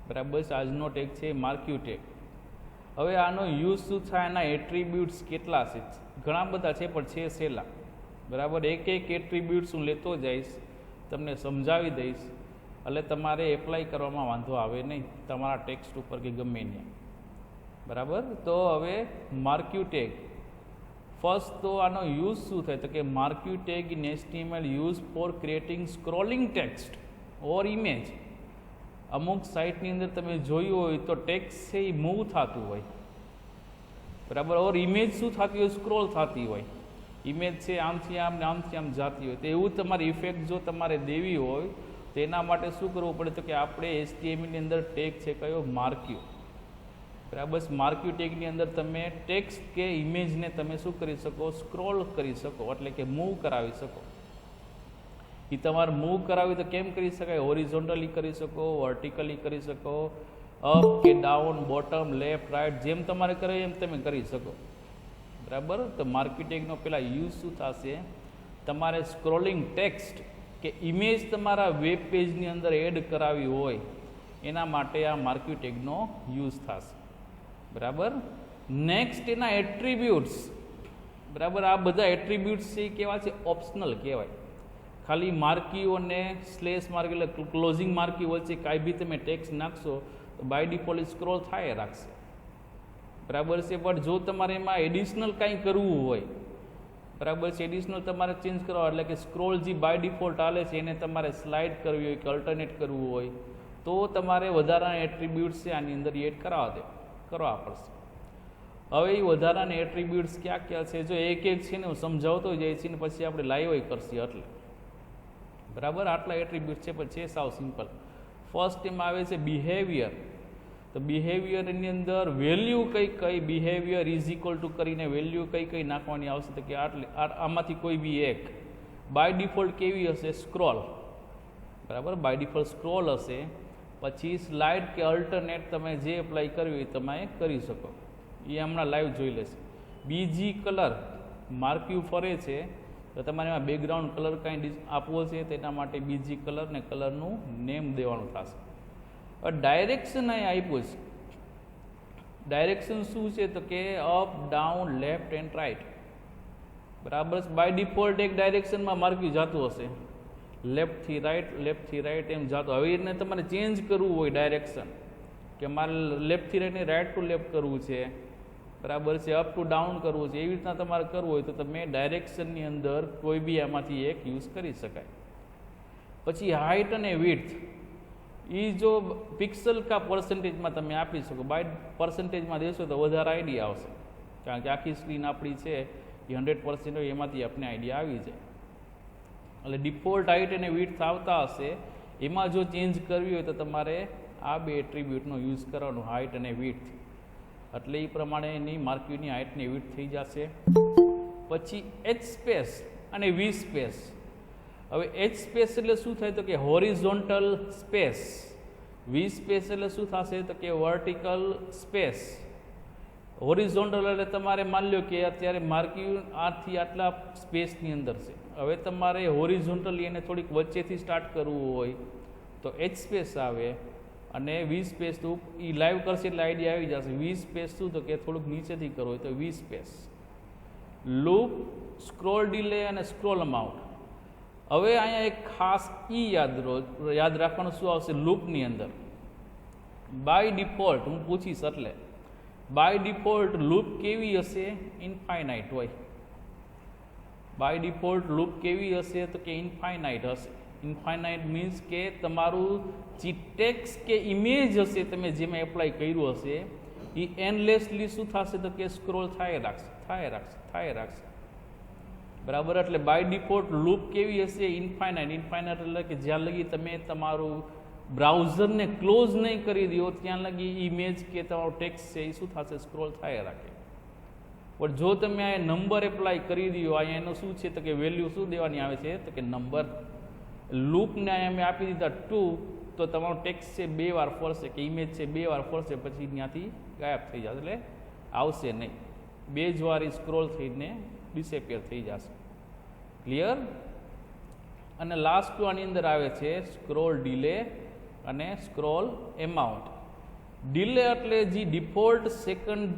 બરાબર છે. આજનો ટેગ છે માર્ક્યુ ટેગ. હવે આનો યુઝ શું થાય, એના એટ્રીબ્યુટ્સ કેટલા છે, ઘણા બધા છે પણ છે છેલ્લા. બરાબર, એક એક એટ્રીબ્યુટ્સ હું લેતો જઈશ, તમને સમજાવી દઈશ, એટલે તમારે એપ્લાય કરવામાં વાંધો આવે નહીં તમારા ટેક્સ્ટ ઉપર કે ગમે ત્યાં. બરાબર, તો હવે માર્ક્યુ ટેગ. ફર્સ્ટ તો આનો યુઝ શું થાય, તો કે marquee tag in HTML use for creating scrolling text or image. અમુક સાઇટની અંદર તમે જોયું હોય તો ટેક્સ્ટ છે એ મૂવ થતું હોય, બરાબર, ઓર ઇમેજ શું થતી હોય, સ્ક્રોલ થતી હોય. ઇમેજ છે આમથી આમ ને આમથી આમ જતી હોય. તો એવું તમારી ઇફેક્ટ જો તમારે દેવી હોય તો એના માટે શું કરવું પડે, તો કે આપણે HTML ની અંદર ટેગ છે કયો, માર્ક્યુ. બરાબર, માર્ક્યુ ટેગની અંદર તમે ટેક્સ્ટ કે ઇમેજને તમે શું કરી શકો, સ્ક્રોલ કરી શકો, એટલે કે મૂવ કરાવી શકો. એ તમારે મૂવ કરાવી તો કેમ કરી શકાય, હોરિઝોન્ટલી કરી શકો, વર્ટિકલી કરી શકો, અપ કે ડાઉન, બોટમ, લેફ્ટ, રાઈટ, જેમ તમારે કરે એમ તમે કરી શકો. બરાબર, તો માર્ક્યુ ટેગનો પેલા યુઝ શું થશે, તમારે સ્ક્રોલિંગ ટેક્સ્ટ કે ઇમેજ તમારા વેબ પેજની અંદર એડ કરાવી હોય એના માટે આ માર્ક્યુ ટેગનો યુઝ થશે. બરાબર, નેક્સ્ટ એના એટ્રીબ્યુટ્સ. બરાબર, આ બધા એટ્રીબ્યુટ્સ છે એ કેવા છે, ઓપ્શનલ કહેવાય. ખાલી માર્ક્યુ અને સ્લેશ માર્ક્યુ એટલે ક્લોઝિંગ માર્ક્યુ વચ્ચે કાંઈ બી તમે ટેક્સ્ટ નાખશો તો બાય ડિફોલ્ટ સ્ક્રોલ થાય રાખશે. બરાબર છે, પણ જો તમારે એમાં એડિશનલ કાંઈ કરવું હોય, બરાબર છે, એડિશનલ તમારે ચેન્જ કરવા, એટલે કે સ્ક્રોલ જે બાય ડિફોલ્ટ ચાલે છે એને તમારે સ્લાઇડ કરવી હોય કે અલ્ટરનેટ કરવું હોય તો તમારે વધારાના એટ્રીબ્યુટ્સ છે આની અંદર એડ કરવા પડશે. હવે એ વધારાના એટ્રીબ્યુટ્સ ક્યાં ક્યાં છે, જો એક એક છે ને હું સમજાવતો જઈશ ને પછી આપણે લાઈવ કરશી. એટલે બરાબર, આટલા એટ્રીબ્યુટ છે પણ છે સાવ સિમ્પલ. ફર્સ્ટ એમાં આવે છે બિહેવિયર. તો બિહેવિયરની અંદર વેલ્યુ કઈ બિહેવિયર ઇઝ ઇક્વલ ટુ કરીને વેલ્યુ કઈ નાખવાની આવશે, તો કે આમાંથી કોઈ બી એક. બાય ડિફોલ્ટ કેવી હશે, સ્ક્રોલ. બરાબર, બાય ડિફોલ્ટ સ્ક્રોલ હશે. પછી સ્લાઇડ કે અલ્ટરનેટ તમે જે એપ્લાય કરવી હોય તમે કરી શકો, એ હમણાં લાઈવ જોઈ લેશે. બીજી કલર, માર્ક્યુ ફરે છે તો તમારે એમાં બેકગ્રાઉન્ડ કલર કાંઈ આપવો છે તેના માટે બીજી કલર ને કલરનું નેમ દેવાનું થશે. ડાયરેક્શન અહીં આપ્યું છે. ડાયરેક્શન શું છે, તો કે up, down, left and right. બરાબર, બાય ડિફોલ્ટ એક ડાયરેક્શનમાં માર્ક્યુ જતું હશે, લેફ્ટથી રાઈટ એમ જતું. હવે એને તમારે ચેન્જ કરવું હોય ડાયરેક્શન, કે મારે લેફ્ટથી રાઈટને રાઈટ ટુ લેફ્ટ કરવું છે, બરાબર છે, અપ ટુ ડાઉન કરવું છે, એવી રીતના તમારે કરવું હોય તો તમે ડાયરેક્શનની અંદર કોઈ બી આમાંથી એક યુઝ કરી શકાય. પછી હાઇટ અને વિડ્થ, એ જો પિક્સલ કા પર્સન્ટેજમાં તમે આપી શકો. બાય પર્સન્ટેજમાં દેશો તો વધારે આઈડિયા આવશે, કારણ કે આખી સ્ક્રીન આપણી છે એ 100% હોય, એમાંથી આપણે આઈડિયા આવી જાય. એટલે ડિફોલ્ટ હાઇટ અને વિડ્થ આવતા હશે, એમાં જો ચેન્જ કરવી હોય તો તમારે આ બે એટ્રીબ્યુટનો યુઝ કરવાનો, હાઇટ અને વિડ્થ. એટલે એ પ્રમાણે એની માર્ક્યુની હાઇટ ને વિડ્થ થઈ જશે. પછી એચ સ્પેસ અને વી સ્પેસ. હવે એચ સ્પેસ એટલે શું થાય, તો કે હોરિઝોન્ટલ સ્પેસ. વી સ્પેસ એટલે શું થશે, તો કે વર્ટિકલ સ્પેસ. હોરિઝોન્ટલ એટલે તમારે માની લો કે અત્યારે માર્ક્યુ આથી આટલા સ્પેસની અંદર છે. હવે તમારે હોરિઝોન્ટલી એને થોડીક વચ્ચેથી સ્ટાર્ટ કરવું હોય તો એચ સ્પેસ આવે, અને વી સ્પેસ તો એ લાઈવ કરશે એટલે આઈડિયા આવી જશે. વી સ્પેસ શું, તો કે થોડુંક નીચેથી કરવું હોય તો વી સ્પેસ. લૂપ, સ્ક્રોલ ડિલે અને સ્ક્રોલ અમાઉન્ટ. હવે અહીંયા એક ખાસ યાદ રાખવાનું શું આવશે, લૂપની અંદર બાય ડિફોલ્ટ હું પૂછીશ, એટલે બાય ડિફોલ્ટ લૂપ કેવી હશે, ઇનફાઇનાઇટ હોય. બાય ડિફોલ્ટ લૂપ કેવી હશે, તો કે ઇનફાઇનાઇટ હશે. ઇનફાઇનાઇટ મીન્સ કે તમારું જે ટેક્સ્ટ કે ઇમેજ હશે તમે જેમાં એપ્લાય કર્યું હશે એ એન્ડલેસલી શું થશે, તો કે સ્ક્રોલ થાય રાખશે. બરાબર, એટલે બાય ડિફોલ્ટ લૂપ કેવી હશે, ઇનફાઇનાઇટ એટલે કે જ્યાં લગી તમે તમારું બ્રાઉઝરને ક્લોઝ નહીં કરી દો ત્યાં લગી ઇમેજ કે તમારું ટેક્સ્ટ છે એ શું થશે, સ્ક્રોલ થાય રાખે. પણ જો તમે આ નંબર એપ્લાય કરી દો, અહીંયા એનું શું છે, તો કે વેલ્યુ શું દેવાની આવે છે, તો કે નંબર. લૂપને અહીંયા મેં આપી દીધા 2, તો તમારું ટેક્સ્ટ છે 2 વાર ફરશે કે ઇમેજ છે 2 વાર ફરશે, પછી ત્યાંથી ગાયબ થઈ જશે, એટલે આવશે નહીં. 2 જ વાર સ્ક્રોલ થઈને ડિસેપિયર થઈ જશે. ક્લિયર? અને લાસ્ટ આની અંદર આવે છે સ્ક્રોલ ડિલે અને સ્ક્રોલ એમાઉન્ટ. ડિલે એટલે જે ડિફોલ્ટ સેકન્ડ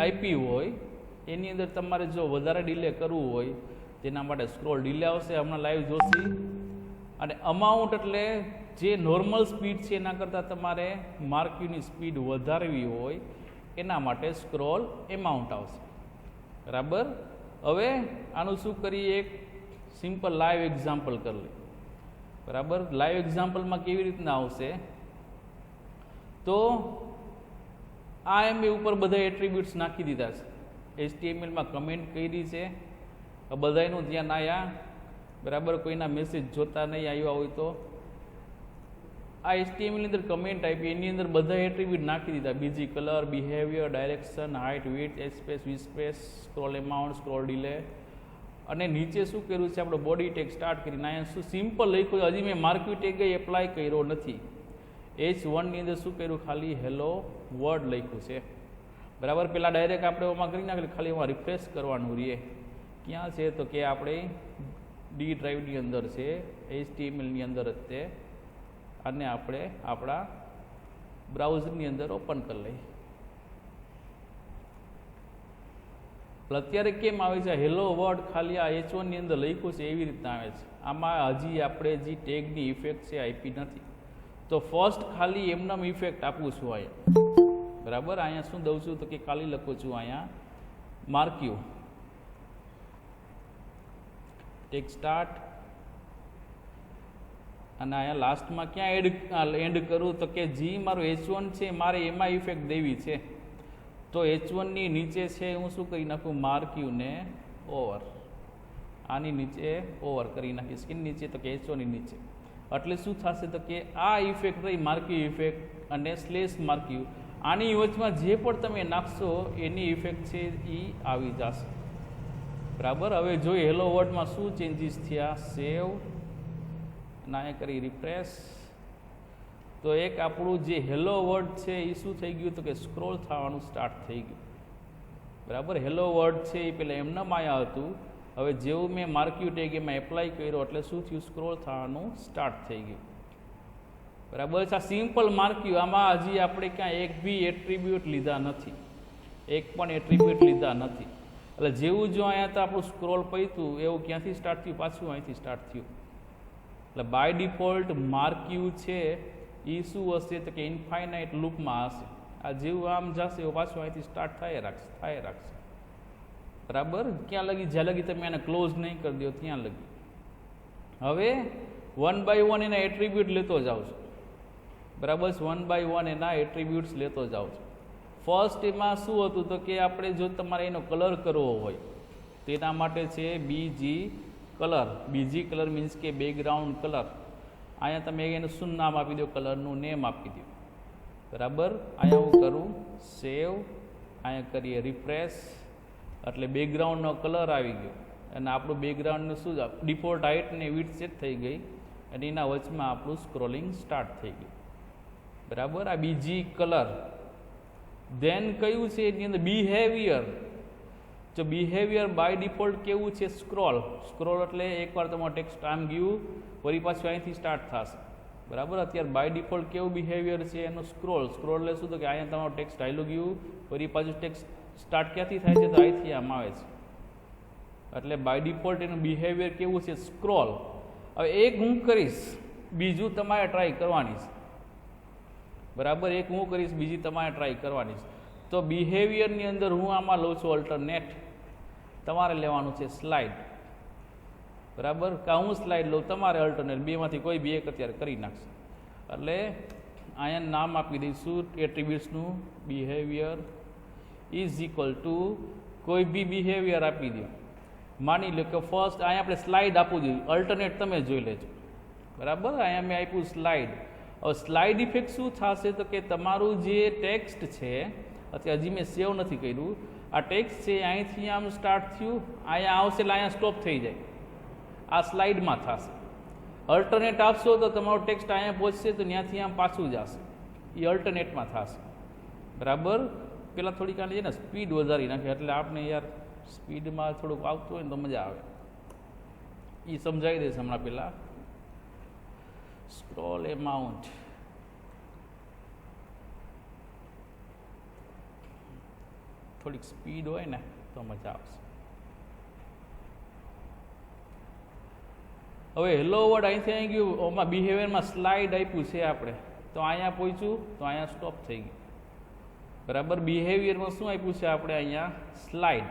આઈપી હોય એની અંદર તમારે જો વધારે ડિલે કરવું હોય તેના માટે સ્ક્રોલ ડિલે આવશે, હમણાં લાઈવ જોશી. અને અમાઉન્ટ એટલે જે નોર્મલ સ્પીડ છે એના કરતાં તમારે માર્ક્યુની સ્પીડ વધારવી હોય એના માટે સ્ક્રોલ એમાઉન્ટ આવશે. બરાબર. હવે આનું શું કરીએ, એક સિમ્પલ લાઈવ એક્ઝામ્પલ કરી લઈએ. બરાબર. લાઈવ એક્ઝામ્પલમાં કેવી રીતના આવશે, તો આ એમબી ઉપર બધા એટ્રીબ્યુટ્સ નાખી દીધા છે, HTMLમાં કમેન્ટ કરી છે, બધાનું ધ્યાન આવ્યા. બરાબર. કોઈના મેસેજ જોતા નહીં આવ્યા હોય તો આ HTML ની અંદર કમેન્ટ આપી, એની અંદર બધા એટ્રીબ્યુટ નાખી દીધા, બીજી colour, behaviour, direction, height, width, H space, V space, scroll amount, scroll delay. અને નીચે શું કર્યું છે, આપણે બોડી ટેગ સ્ટાર્ટ કરીને અહીંયા શું સિમ્પલ લખ્યું, હજી મેં માર્ક્યુ ટેગ એપ્લાય કર્યો નથી. H1 ની અંદર શું કર્યું, ખાલી હેલો વર્ડ લખ્યું છે. બરાબર. પહેલાં ડાયરેક્ટ આપણે એમાં કરી નાખીએ, ખાલી એમાં રિફ્રેશ કરવાનું રહીએ. ક્યાં છે, તો કે આપણે ડી ડ્રાઈવની અંદર છે, HTML ની અંદર જ તે, અને આપણે આપણા બ્રાઉઝરની અંદર ઓપન કરી લઈએ. અત્યારે કેમ આવે છે, હેલો વર્ડ ખાલી આ H1 ની અંદર લખ્યું છે એવી રીતના આવે છે. આમાં હજી આપણે જે ટેગની ઇફેક્ટ છે આપી નથી, તો ફર્સ્ટ ખાલી એમનામ ઇફેક્ટ આપું છું અહીંયા. બરાબર. અહીંયા શું દઉં છું, તો કે ખાલી લખું છું અહીંયા માર્ક્યુ ટેગ સ્ટાર્ટ, અને અહીંયા લાસ્ટમાં ક્યાં એન્ડ કરું, તો કે જે મારું H1 છે મારે એમાં ઇફેક્ટ દેવી છે, તો H1 ની નીચે છે હું શું કરી નાખું, માર્ક્યુને ઓવર, આની નીચે ઓવર કરી નાખીશ. કે નીચે, તો કે H1 ની નીચે. એટલે શું થશે, તો કે આ ઇફેક્ટ રહી માર્ક્યુ ઇફેક્ટ અને સ્લેશ માર્ક્યુ, આની વચમાં જે પણ તમે નાખશો એની ઇફેક્ટ છે એ આવી જશે. બરાબર. હવે જોઈએ હેલો વર્ડમાં શું ચેન્જીસ થયા. સેવ અને અહીંયા કરી રિફ્રેશ, તો એક આપણું જે હેલો વર્ડ છે એ શું થઈ ગયું, તો કે સ્ક્રોલ થવાનું સ્ટાર્ટ થઈ ગયું. બરાબર. હેલો વર્ડ છે એ પહેલાં એમનામ આયા હતું, હવે જેવું મેં માર્ક્યુ ટેગ એમાં એપ્લાય કર્યો એટલે શું થયું, સ્ક્રોલ થવાનું સ્ટાર્ટ થઈ ગયું. બરાબર છે. આ સિમ્પલ માર્ક્યુ, આમાં હજી આપણે ક્યાં એક બી એટ્રીબ્યુટ લીધા નથી, એક પણ એટ્રીબ્યુટ લીધા નથી. એટલે જેવું જો અહીંયા તો આપણું સ્ક્રોલ પૈતું એવું ક્યાંથી સ્ટાર્ટ થયું, પાછું અહીંથી સ્ટાર્ટ થયું. એટલે બાય ડિફોલ્ટ માર્ક્યુ છે એ શું હશે, તો કે ઇન્ફાઇનાઇટ લૂપમાં હશે. આ જેવું આમ જશે એવું પાછું અહીંથી સ્ટાર્ટ થાય રાખશે. બરાબર. ક્યાં લગી, જ્યાં લગી તમે એને ક્લોઝ નહીં કરી દો ત્યાં લગી. હવે 1 by 1 એના એટ્રીબ્યુટ લેતો જાઉં છું. બરાબર. 1 by 1 એના એટ્રીબ્યુટ્સ લેતો જાઉં છું. ફર્સ્ટ એમાં શું હતું, તો કે આપણે જો તમારે એનો કલર કરવો હોય તેના માટે છે બીજી કલર. બીજી કલર મીન્સ કે બેકગ્રાઉન્ડ કલર. અહીંયા તમે એનું શું નામ આપી દો, કલરનું નેમ આપી દો. બરાબર. અહીંયા હું કરું સેવ, અહીંયા કરીએ રિફ્રેશ, એટલે બેકગ્રાઉન્ડનો કલર આવી ગયો અને આપણું બેકગ્રાઉન્ડનું શું ડિફોલ્ટ હાઇટ ને વિડ્થ સેટ થઈ ગઈ અને એના વચમાં આપણું સ્ક્રોલિંગ સ્ટાર્ટ થઈ ગયું. બરાબર. આ બીજી કલર. ધેન કયું છે એની અંદર બિહેવિયર. જો બિહેવિયર બાય ડિફોલ્ટ કેવું છે, સ્ક્રોલ. સ્ક્રોલ એટલે એકવાર તમારું ટેક્સ્ટ આમ ગયું વળી પાછું અહીંથી સ્ટાર્ટ થશે. બરાબર. અત્યારે બાય ડિફોલ્ટ કેવું બિહેવિયર છે એનું સ્ક્રોલ. સ્ક્રોલ એટલે શું, તો કે અહીંયા તમારું ટેક્સ્ટ આવેલું ગયું વળી પાછું ટેક્સ્ટ સ્ટાર્ટ ક્યાંથી થાય છે, તો અહીંથી આમ આવે છે. એટલે બાય ડિફોલ્ટ એનું બિહેવિયર કેવું છે, સ્ક્રોલ. હવે એક હું કરીશ, બીજું તમારે ટ્રાય કરવાની છે. બરાબર. એક હું કરીશ, બીજી તમારે ટ્રાય કરવાની છે. તો બિહેવિયરની અંદર હું આમાં લઉં છું અલ્ટરનેટ, તમારે લેવાનું છે સ્લાઇડ. બરાબર. કાં હું સ્લાઇડ લઉં, તમારે અલ્ટરનેટ, બેમાંથી કોઈ બી એક અત્યારે કરી નાખશે. એટલે અહીંયા નામ આપી દઈશું એટ્રીબ્યુટ્સનું, બિહેવિયર ઇઝ ઇક્વલ ટુ કોઈ બી બિહેવિયર આપી દો. માની લો કે ફર્સ્ટ અહીંયા આપણે સ્લાઇડ આપવું જોઈએ, અલ્ટરનેટ તમે જોઈ લેજો. બરાબર. અહીંયા મેં આપ્યું સ્લાઇડ. હવે સ્લાઇડ ઇફેક્ટ શું થશે, તો કે તમારું જે ટેક્સ્ટ છે, અત્યારે હજી મેં સેવ નથી કર્યું, આ ટેક્સ્ટ છે અહીંથી આમ સ્ટાર્ટ થયું, અહીંયા આવશે એટલે અહીંયા સ્ટોપ થઈ જાય, આ સ્લાઇડમાં થશે. અલ્ટરનેટ આપશો તો તમારું ટેક્સ્ટ અહીંયા પહોંચશે તો ત્યાંથી આમ પાછું જશે, એ અલ્ટરનેટમાં થશે. બરાબર. પહેલાં થોડીક આની છે ને સ્પીડ વધારી નાખે એટલે આપણે યાર સ્પીડમાં થોડુંક આવતું હોય ને તો મજા આવે. એ સમજાવી દઈશ હમણાં. પહેલાં સ્ક્રોલ એમાઉન્ટ થોડીક સ્પીડ હોય ને તો મજા આવશે. હવે હેલો વર્ડ અહીંથી અહીં ગયું, ઓમાં બિહેવિયરમાં સ્લાઇડ આપ્યું છે આપણે, તો અહીંયા પહોંચ્યું તો અહીંયા સ્ટોપ થઈ ગયું. બરાબર, બિહેવિયરમાં શું આપ્યું છે આપણે અહીંયા સ્લાઇડ.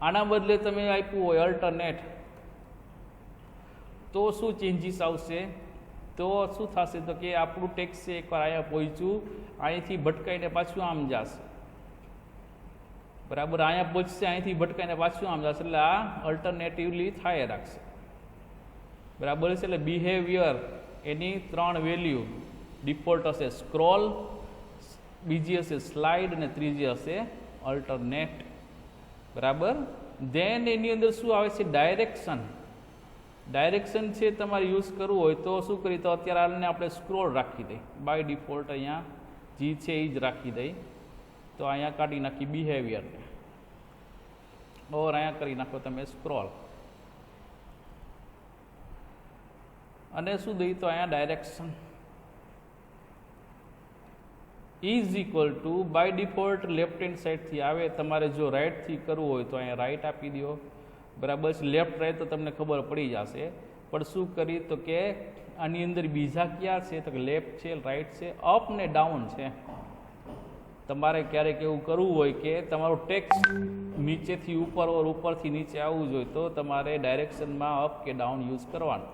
આના બદલે તમે આપ્યું હોય અલ્ટરનેટ, તો શું ચેન્જીસ આવશે? તો શું થશે? તો કે આપણું ટેક્સ છે એકવાર અહીંયા પહોંચ્યું, અહીંથી ભટકાઈને પાછું આમ જશે. બરાબર, અહીંયા પહોંચશે, અહીંથી ભટકાઈને પાછું આમ જશે, એટલે આ અલ્ટરનેટિવલી થાય રાખશે. બરાબર છે. એટલે બિહેવિયર એની 3 વેલ્યુ ડિફોલ્ટ હશે સ્ક્રોલ, બીજી હશે સ્લાઇડ અને ત્રીજી હશે અલ્ટરનેટ. બરાબર. ધેન એની અંદર શું આવે છે? ડાયરેક્શન. ડાયરેક્શન છે તમારે યુઝ કરવું હોય તો શું કરી, તો અત્યારે આને આપણે સ્ક્રોલ રાખી દઈએ, બાય ડિફોલ્ટ અહીંયા જી છે એ જ રાખી દઈએ. તો અહીંયા કાઢી નાખી બિહેવિયરને, ઓર અહીંયા કરી નાખો તમે સ્ક્રોલ, અને શું દઈ તો અહીંયા direction is equal to by default left hand સાઈડથી આવે. તમારે જો રાઈટથી કરવું હોય તો અહીંયા રાઈટ આપી દો. બરાબર છે. લેફ્ટ રાઈટ તો તમને ખબર પડી જશે, પણ શું કરી તો કે આની અંદર બીજા ક્યાં છે? તો કે લેફ્ટ છે, રાઈટ છે, અપ ને ડાઉન છે. તમારે ક્યારેક એવું કરવું હોય કે તમારું ટેક્સ્ટ નીચેથી ઉપર ઓર ઉપરથી નીચે આવવું જોઈએ, તો તમારે ડાયરેક્શનમાં અપ કે ડાઉન યુઝ કરવાનું.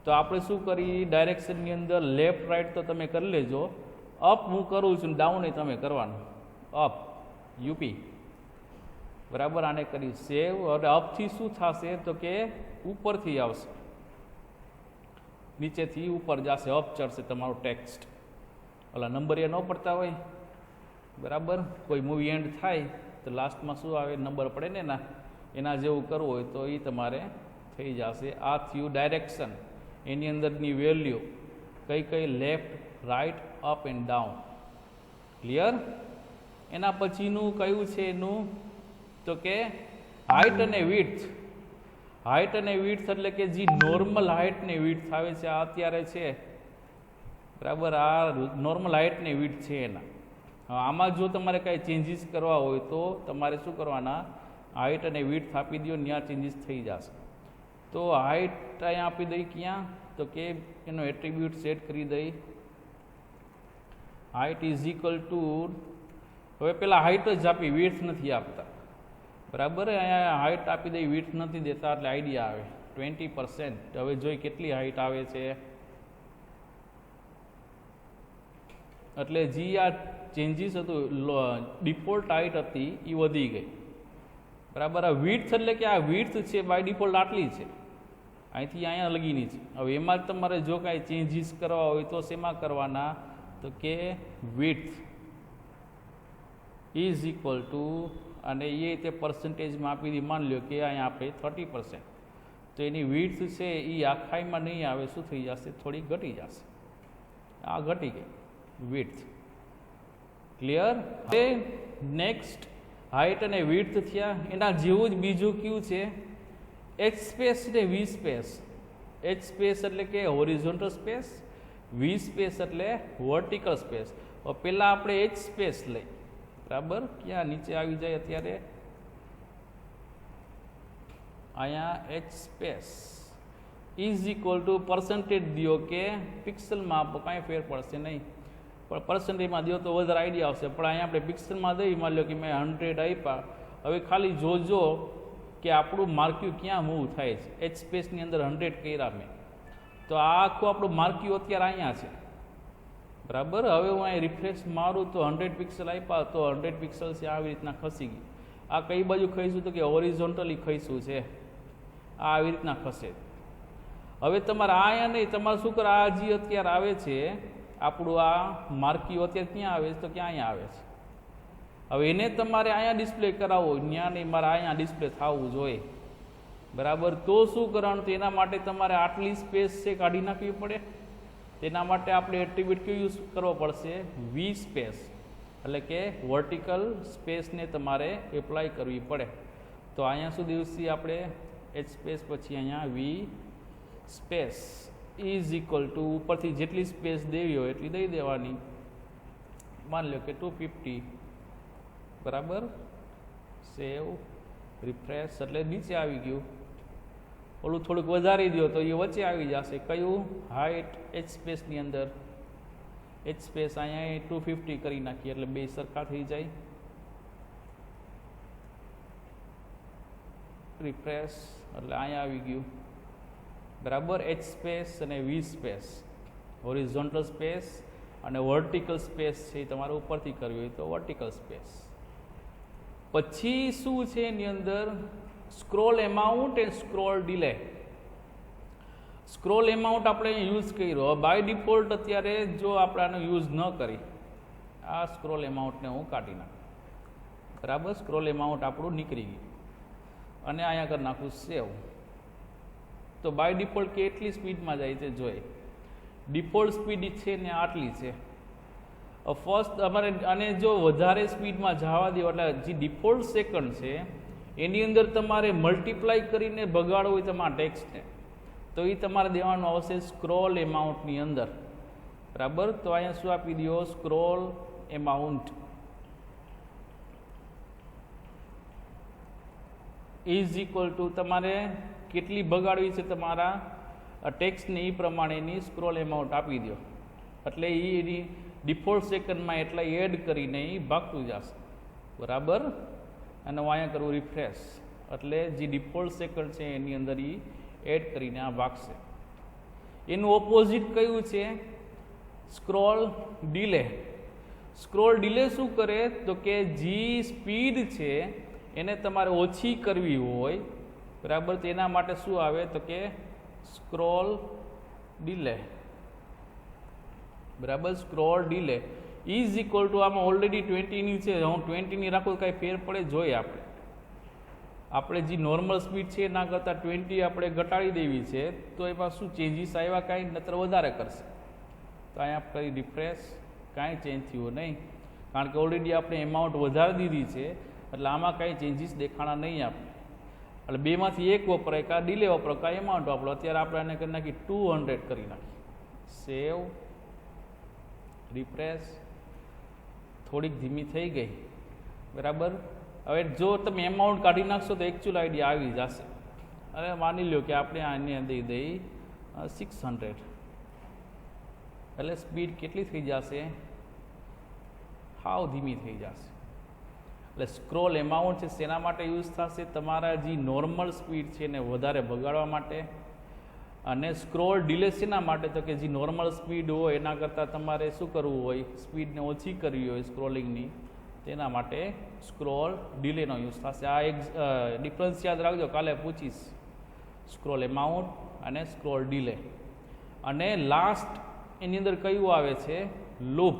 તો આપણે શું કરી, ડાયરેક્શનની અંદર લેફ્ટ રાઈટ તો તમે કરી લેજો, અપ હું કરું છું, ડાઉન એ તમે કરવાનું, અપ યુપી. બરાબર, આને કરી સેવ. હવે અપથી શું થશે તો કે ઉપરથી આવશે, નીચેથી ઉપર જશે, અપ ચડશે તમારું ટેક્સ્ટ. ઓલા નંબર એ ન પડતા હોય, બરાબર, કોઈ મૂવી એન્ડ થાય તો લાસ્ટમાં શું આવે? નંબર પડે ને એના જેવું કરવું હોય તો એ તમારે થઈ જશે. આ થયું ડાયરેક્શન. એની અંદરની વેલ્યુ કઈ કઈ? Left, right, up and down. Clear? એના પછીનું કયું છે એનું? તો કે હાઇટ અને વિડ્થ. હાઇટ અને વિડ્થ એટલે કે જે નોર્મલ હાઇટ ને વિડ્થ આવે છે, આ અત્યારે છે. બરાબર, આ નોર્મલ હાઇટ ને વિડ્થ છે એના. આમાં જો તમારે કાંઈ ચેન્જીસ કરવા હોય તો તમારે શું કરવાના? હાઇટ અને વિડ્થ આપી દો, ત્યાં ચેન્જીસ થઈ જશે. તો હાઇટ અહીંયા આપી દઈ, ક્યાં? તો કે એનો એટ્રીબ્યુટ સેટ કરી દઈ, હાઇટ ઇઝ ઇક્વલ ટુ, હવે પેલા હાઇટ જ આપી, વિડ્થ નથી આપતા. બરાબર, અહીંયા હાઇટ આપી દઈ, વિડ્થ નથી દેતા, એટલે આઈડિયા આવે 20%. હવે જોઈ કેટલી હાઇટ આવે છે, એટલે જે આ ચેન્જીસ હતું, ડિફોલ્ટ હાઇટ હતી એ વધી ગઈ. બરાબર, આ વિડ્થ એટલે કે આ વિડ્થ છે બાય ડિફોલ્ટ આટલી છે, અહીંથી અહીંયા લગીની છે. હવે એમાં તમારે જો કાંઈ ચેન્જીસ કરવા હોય તો શેમાં કરવાના? તો કે વિડ્થ ઇઝ ઇક્વલ ટુ, અને એ તે પર્સન્ટેજમાં આપી દી, માની લો કે અહીંયા આપણે 30%, તો એની વિડ્થ છે એ આખાઈમાં નહીં આવે, શું થઈ જશે? થોડી ઘટી જશે. આ ઘટી ગઈ વિડ્થ. ક્લિયર? હવે નેક્સ્ટ હાઇટ અને વિડ્થ થયા. એના જેવું જ બીજું કયું છે? એચ સ્પેસ ને વી સ્પેસ. એચ સ્પેસ એટલે કે હોરિઝોન્ટલ સ્પેસ, વી સ્પેસ એટલે વર્ટિકલ સ્પેસ. પહેલાં આપણે એચ સ્પેસ લઈ. બરાબર, ક્યાં નીચે આવી જાય અત્યારે? અહીંયા H space is equal two percentage દો કે પિક્સલમાં આપો, કાંઈ ફેર પડશે નહીં, પણ પર્સન્ટેજમાં દો તો વધારે આઈડિયા આવશે. પણ અહીંયા આપણે પિક્સલમાં દઈ, માની લો કે મેં 100 આપ્યા. હવે ખાલી જોજો કે આપણું માર્ક્યુ ક્યાં મૂવ થાય છે. એચ સ્પેસની અંદર 100 કર્યા મેં, તો આ આખું આપણું માર્ક્યુ અત્યારે અહીંયા છે. બરાબર, હવે હું અહીં રિફ્રેશ મારું તો 100 પિક્સલ આપ્યા, તો 100 પિક્સલ છે આવી રીતના ખસી ગઈ. આ કઈ બાજુ ખઈશું? તો કે હોરિઝોન્ટલી ખઈશું છે, આ આવી રીતના ખસે. હવે તમારે અહીંયા નહીં, તમારે શું કરે? આ જે અત્યારે આવે છે આપણું આ માર્ક્યુ અત્યારે ક્યાં આવે છે? તો ક્યાં અહીંયા આવે છે. હવે એને તમારે અહીંયા ડિસ્પ્લે કરાવવો, ત્યાં નહીં, મારે અહીંયા ડિસ્પ્લે થવું જોઈએ. બરાબર, તો શું કરવાનું? તો એના માટે તમારે આટલી સ્પેસ છે કાઢી નાખવી પડે. તેના માટે આપણે એટ્રીબ્યુટ કયું યુઝ કરવો પડશે? વી સ્પેસ, એટલે કે વર્ટિકલ સ્પેસને તમારે એપ્લાય કરવી પડે. તો અહીંયા શું દિવસથી આપણે એચ સ્પેસ પછી અહીંયા વી સ્પેસ ઇઝ ઇક્વલ ટુ, ઉપરથી જેટલી સ્પેસ દેવી હોય એટલી દઈ દેવાની. માની લો કે 250, બરાબર, સેવ, રિફ્રેશ એટલે નીચે આવી ગયું. ઓલું થોડુંક વધારી દો તો એ વચ્ચે આવી જશે. કયું? હાઇટ એચ સ્પેસની અંદર. એચ સ્પેસ અહીંયા 250 કરી નાખીએ એટલે બે સરખા થઈ જાય. રિફ્રેશ એટલે અહીંયા આવી ગયું. બરાબર, એચ સ્પેસ અને વી સ્પેસ, હોરિઝોન્ટલ સ્પેસ અને વર્ટિકલ સ્પેસ છે એ તમારે ઉપરથી કરવી હોય તો વર્ટિકલ સ્પેસ. પછી શું છે એની અંદર? Scroll amount and scroll delay. Scroll amount આપણે યુઝ કર્યો. બાય ડિફોલ્ટ અત્યારે જો આપણે આનો યુઝ ન કરી, આ સ્ક્રોલ એમાઉન્ટને હું કાઢી નાખું. બરાબર, સ્ક્રોલ એમાઉન્ટ આપણું નીકળી ગયું અને અહીંયા કરી નાખું સેવ. તો બાય ડિફોલ્ટ કેટલી સ્પીડમાં જાય છે જોઈએ. ડિફોલ્ટ સ્પીડ છે ને આટલી છે. ફર્સ્ટ અમારે અને જો વધારે સ્પીડમાં જવા દો એટલે જે ડિફોલ્ટ સેકન્ડ છે એની અંદર તમારે મલ્ટીપ્લાય કરીને ભગાડવો હોય તમારા ટેક્સ્ટને તો એ તમારે દેવાનું આવશે સ્ક્રોલ એમાઉન્ટની અંદર. બરાબર, તો અહીંયા શું આપી દો? Scroll amount is equal two તમારે કેટલી ભગાડવી છે તમારા ટેક્સ્ટને એ પ્રમાણેની સ્ક્રોલ એમાઉન્ટ આપી દો એટલે એની ડિફોલ્ટ સેકન્ડમાં એટલા એડ કરીને એ ભાગતું જશે. બરાબર, અને હું અહીંયા કરું રિફ્રેશ એટલે જે ડિફોલ્ટ સેકન્ડ છે એની અંદર એ એડ કરીને આ ભાગશે. એનું ઓપોઝિટ કયું છે? Scroll delay. સ્ક્રોલ ડિલે શું કરે તો કે જે સ્પીડ છે એને તમારે ઓછી કરવી હોય, બરાબર, તો એના માટે શું આવે તો કે સ્ક્રોલ ડિલે. બરાબર, scroll delay is equal two આમાં ઓલરેડી 20ની છે, હું 20ની રાખું તો કાંઈ ફેર પડે જોઈએ. આપણે જે નોર્મલ સ્પીડ છે એના કરતાં 20 આપણે ઘટાડી દેવી છે તો એમાં શું ચેન્જીસ આવ્યા? કાંઈ નતર વધારે કરશે. તો અહીંયા કરી રિફ્રેશ, કાંઈ ચેન્જ થયું નહીં કારણ કે ઓલરેડી આપણે એમાઉન્ટ વધારી દીધી છે એટલે આમાં કાંઈ ચેન્જીસ દેખાણા નહીં આપણે. એટલે બેમાંથી એક વપરાય, કાં ડિલે વપરાય, કાં એમાઉન્ટ વાપરો. અત્યારે આપણે આને કરી નાખી 200 કરી નાખી. સેવ, રિફ્રેશ. થોડીક ધીમી થઈ ગઈ. બરાબર, હવે જો તમે એમાઉન્ટ કાઢી નાખશો તો એકચ્યુઅલ આઈડિયા આવી જશે. અને માની લો કે આપણે આને દઈ દઈ 600 એટલે સ્પીડ કેટલી થઈ જશે? હાવ ધીમી થઈ જશે. એટલે સ્ક્રોલ એમાઉન્ટ છે શેના માટે યુઝ થશે? તમારા જે નોર્મલ સ્પીડ છે એને વધારે ભગાડવા માટે. અને સ્ક્રોલ ડિલે શેના માટે? તો કે જે નોર્મલ સ્પીડ હોય એના કરતાં તમારે શું કરવું હોય? સ્પીડને ઓછી કરવી હોય સ્ક્રોલિંગની, તેના માટે સ્ક્રોલ ડિલેનો યુઝ થશે. આ એક ડિફરન્સ યાદ રાખજો, કાલે પૂછીશ. સ્ક્રોલ એમાઉન્ટ અને સ્ક્રોલ ડિલે. અને લાસ્ટ એની અંદર કયું આવે છે? લૂપ.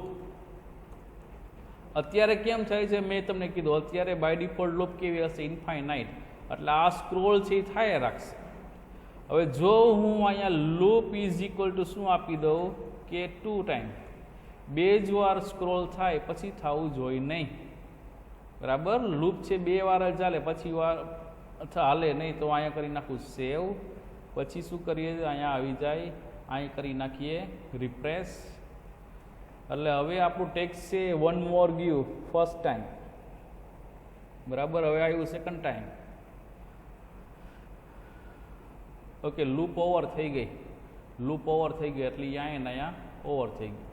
અત્યારે કેમ થાય છે મેં તમને કીધું, અત્યારે બાય ડિફોલ્ટ લૂપ કેવી હશે? ઇન્ફાઇનાઇટ. એટલે આ સ્ક્રોલ છે એ થાય રાખશે. હવે જો હું અહીંયા લૂપ ઇઝ ઇક્વલ ટુ શું આપી દઉં કે 2 ટાઈમ, બે જ વાર સ્ક્રોલ થાય પછી થવું જોઈએ નહીં. બરાબર, લૂપ છે 2 વાર જ ચાલે પછી વાર હાલે નહીં. તો અહીંયા કરી નાખું સેવ. પછી શું કરીએ? અહીંયા આવી જાય, અહીં કરી નાખીએ રિફ્રેશ. એટલે હવે આપણું ટેક્સ્ટ છે one more give first time. બરાબર, હવે આવ્યું second time. Okay, loop over થઈ ગઈ. લૂપ ઓવર થઈ ગઈ એટલે અહીંયા ઓવર થઈ ગઈ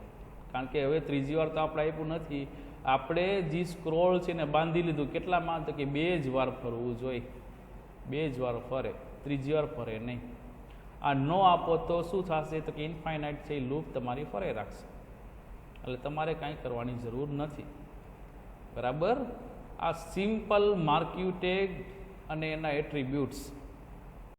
કારણ કે હવે ત્રીજી વાર તો આપણે આપ્યું નથી. આપણે જે સ્ક્રોલ છે ને બાંધી લીધું કેટલામાં? તો કે 2 જ વાર ફરવું જોઈએ. 2 જ વાર ફરે, ત્રીજી વાર ફરે નહીં. આ ન આપો તો શું થશે? તો કે ઇન્ફાઇનાઇટ છે લૂપ તમારી ફરે રાખશે. એટલે તમારે કાંઈ કરવાની જરૂર નથી. બરાબર, આ સિમ્પલ માર્ક્યુ ટેગ અને એના એટ્રીબ્યુટ્સ